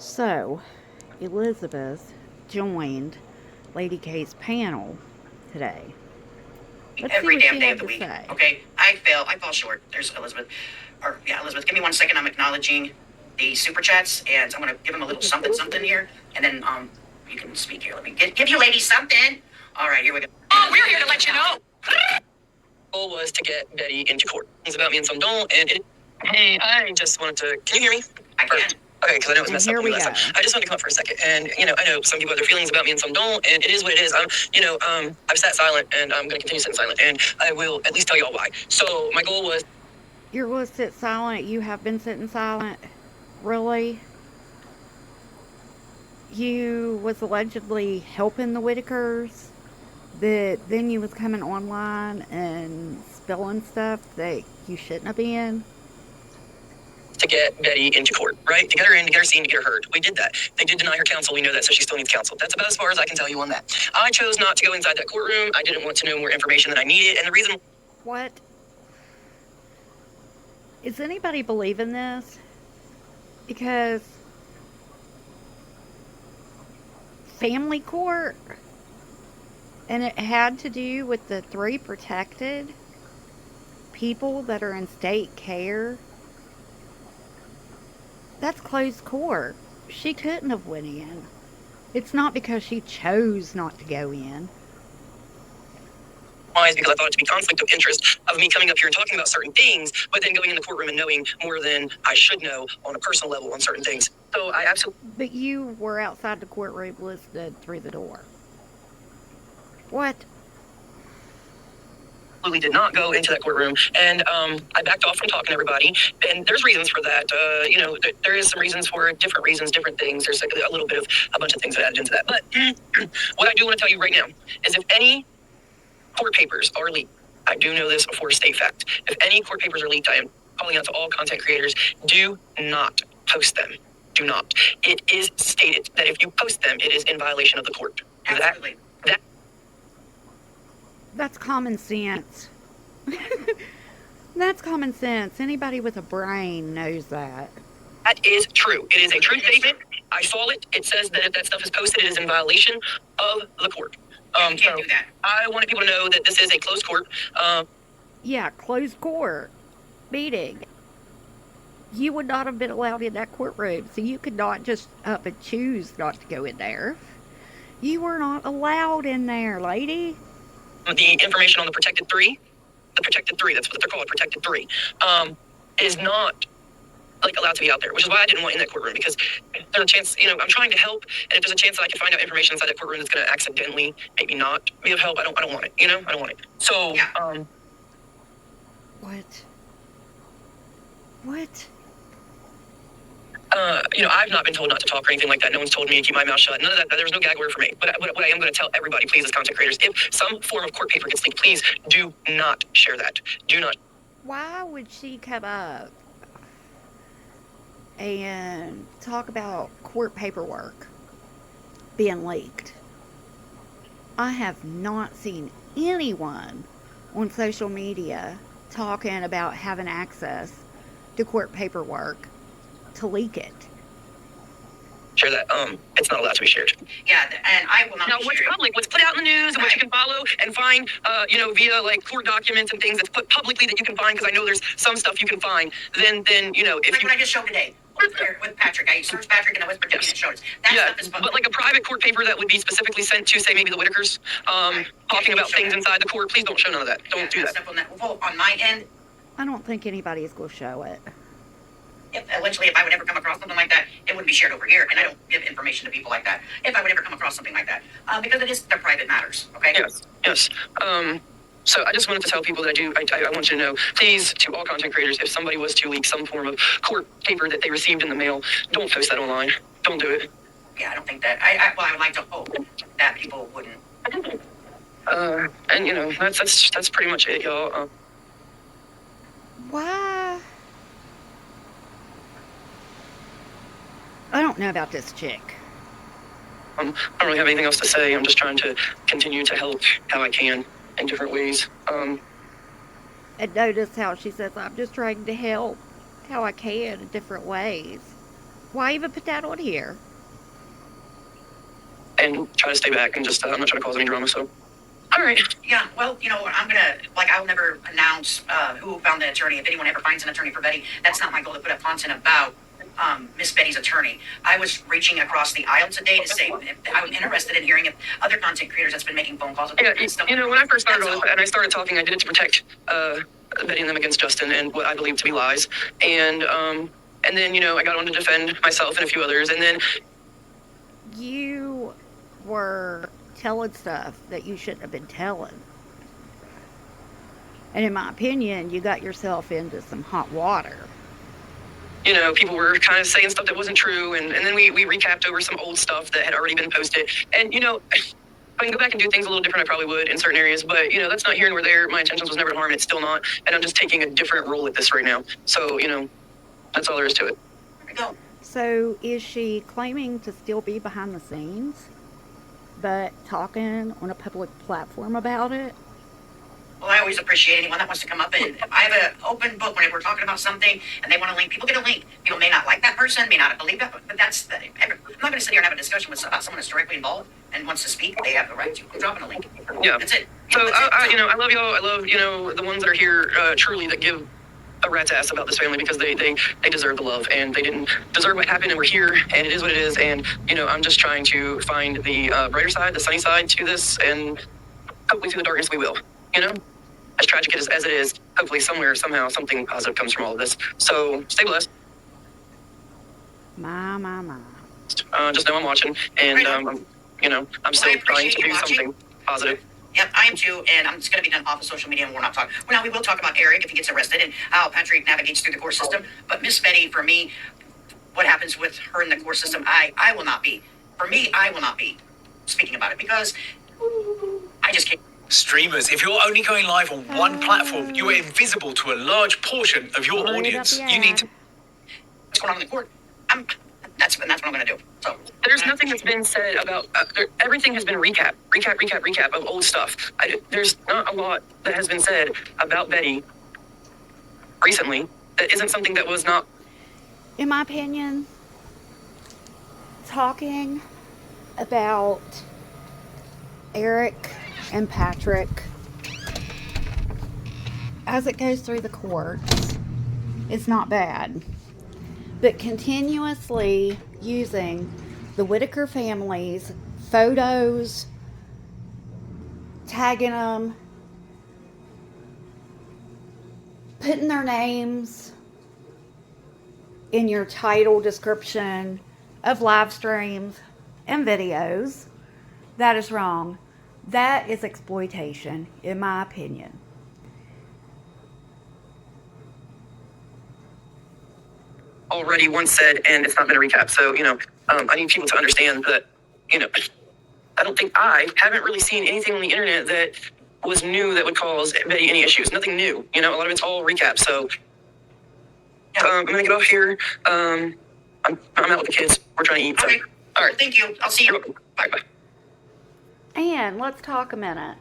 So, Elizabeth joined Lady K's panel today. Let's see Every what damn she day of had the to week. say. Okay, I fall short. There's Elizabeth. Or yeah, Elizabeth, give me 1 second. I'm acknowledging the super chats, and I'm gonna give them a little something something here, and then you can speak here. Let me give you ladies something. All right, here we go. Oh, we're here to let you know. Goal was to get Betty into court. It's about me and some don't, and hey, I just wanted to. Can you hear me? I can. Okay, because I know it was And messed up here on me we last go. time. I just wanted to come up for a second, and I know some people have their feelings about me and some don't, and it is what it is. I've sat silent, and I'm going to continue sitting silent, and I will at least tell you all why. So my goal was. You're going to sit silent. You have been sitting silent. Really? You was allegedly helping the Whitakers, but then you was coming online and spilling stuff that you shouldn't have been. To get Betty into court, right? To get her in, to get her seen, to get her heard. We did that. They did deny her counsel. We know that, so she still needs counsel. That's about as far as I can tell you on that. I chose not to go inside that courtroom. I didn't want to know more information than I needed, and the reason. What? Is anybody believing this? Because family court, and it had to do with the 3 protected people that are in state care. That's closed court. She couldn't have went in. It's not because she chose not to go in. Why? Because I thought it to be conflict of interest of me coming up here and talking about certain things, but then going in the courtroom and knowing more than I should know on a personal level on certain things. So I absolutely. But you were outside the courtroom listening through the door. What? Absolutely did not go into that courtroom, and I backed off from talking to everybody, and there's reasons for that. There is some reasons for it, different reasons, different things. There's a little bit of a bunch of things that added into that. But what I do want to tell you right now is if any court papers are leaked, I do know this for a state fact. If any court papers are leaked, I am calling out to all content creators, do not post them. Do not. It is stated that if you post them, it is in violation of the court. Absolutely. That's common sense. That's common sense. Anybody with a brain knows that. That is true. It is a true statement. I saw it. It says that if that stuff is posted, it is in violation of the court. You can't do that. I wanted people to know that this is a closed court. Yeah, closed court meeting. You would not have been allowed in that courtroom, so you could not just up and choose not to go in there. You were not allowed in there, lady. The information on the protected 3, that's what they're called, protected 3, is not allowed to be out there, which is why I didn't want in that courtroom, because there's a chance, I'm trying to help, and if there's a chance that I can find out information inside that courtroom that's going to accidentally maybe not be of help, I don't want it, I don't want it. So, yeah. What? What? I've not been told not to talk or anything like that. No one's told me to keep my mouth shut. None of that. There was no gag order for me. But what I am going to tell everybody, please, as content creators, if some form of court paper gets leaked, please do not share that. Do not. Why would she come up and talk about court paperwork being leaked? I have not seen anyone on social media talking about having access to court paperwork to leak it. Share that. It's not allowed to be shared. Yeah, and I will not. Now, what's public, what's put out in the news, and what you can follow and find, via court documents and things that's put publicly that you can find, because I know there's some stuff you can find. Then if what I just showed today with Patrick, I searched Patrick and I whispered to him and it showed us. That stuff is public. But a private court paper that would be specifically sent to, say, maybe the Whitakers, talking about things inside the court. Please don't show none of that. Don't do that. Stuff on my end. I don't think anybody is going to show it. If I would ever come across something like that, it wouldn't be shared over here, and I don't give information to people like that. If I would ever come across something like that, because they're private matters. Okay. Yes. So I just wanted to tell people that I want you to know, please, to all content creators, if somebody was to leak some form of court paper that they received in the mail, don't post that online. Don't do it. Yeah, I don't think that. I would like to hope that people wouldn't. And that's pretty much it, y'all. Why? I don't know about this chick. I don't really have anything else to say. I'm just trying to continue to help how I can in different ways. And notice how she says, I'm just trying to help how I can in different ways. Why even put that on here? And try to stay back and just I'm not trying to cause any drama. So, all right. Yeah, well, I'll never announce who found the attorney. If anyone ever finds an attorney for Betty, that's not my goal to put up content about Miss Betty's attorney. I was reaching across the aisle today to say I'm interested in hearing if other content creators that's been making phone calls. Yeah, when I first started and I started talking, I did it to protect Betty and them against Justin and what I believe to be lies. And then, I got on to defend myself and a few others. And then You were telling stuff that you shouldn't have been telling. And in my opinion, you got yourself into some hot water. People were kind of saying stuff that wasn't true. And then we recapped over some old stuff that had already been posted. And, if I can go back and do things a little different, I probably would in certain areas. But, that's not here nor there. My intentions was never to harm, and it's still not. And I'm just taking a different role at this right now. So, that's all there is to it. There we go. So is she claiming to still be behind the scenes, but talking on a public platform about it? Well, I always appreciate anyone that wants to come up, and I have an open book when we're talking about something and they want to link. People get a link. People may not like that person, may not believe that, but I'm not going to sit here and have a discussion about someone that's directly involved and wants to speak. They have the right to. I'm dropping a link. Yeah. That's it. So I love y'all. I love the ones that are here truly that give a rat's ass about this family because they deserve the love and they didn't deserve what happened and we're here and it is what it is and I'm just trying to find the brighter side, the sunny side to this and hopefully through the darkness we will. As tragic as it is, hopefully somewhere, somehow, something positive comes from all of this. So stay blessed. My. Just know I'm watching, and I'm still trying to do something positive. Yep, I am too, and I'm just going to be done off of social media, and we're not talking. Well, now we will talk about Eric if he gets arrested and how Patrick navigates through the court system. But Miss Betty, for me, what happens with her in the court system, I will not be. For me, I will not be speaking about it because I just can't. Streamers, if you're only going live on one platform, you are invisible to a large portion of your audience. You need to. What's going on in the court? That's what I'm going to do. So there's nothing that's been said about everything has been recap of old stuff. There's not a lot that has been said about Betty recently that isn't something that was not. In my opinion, talking about Eric and Patrick as it goes through the courts is not bad. But continuously using the Whitaker family's photos, tagging them, putting their names in your title description of live streams and videos, that is wrong. That is exploitation, in my opinion. Already once said, and it's not been a recap. So, I need people to understand that, I haven't really seen anything on the internet that was new that would cause Betty any issues. Nothing new. A lot of it's all recap. So, I'm going to get off here. I'm out with the kids. We're trying to eat. So. Okay. All right. Thank you. I'll see you. Bye. And let's talk a minute.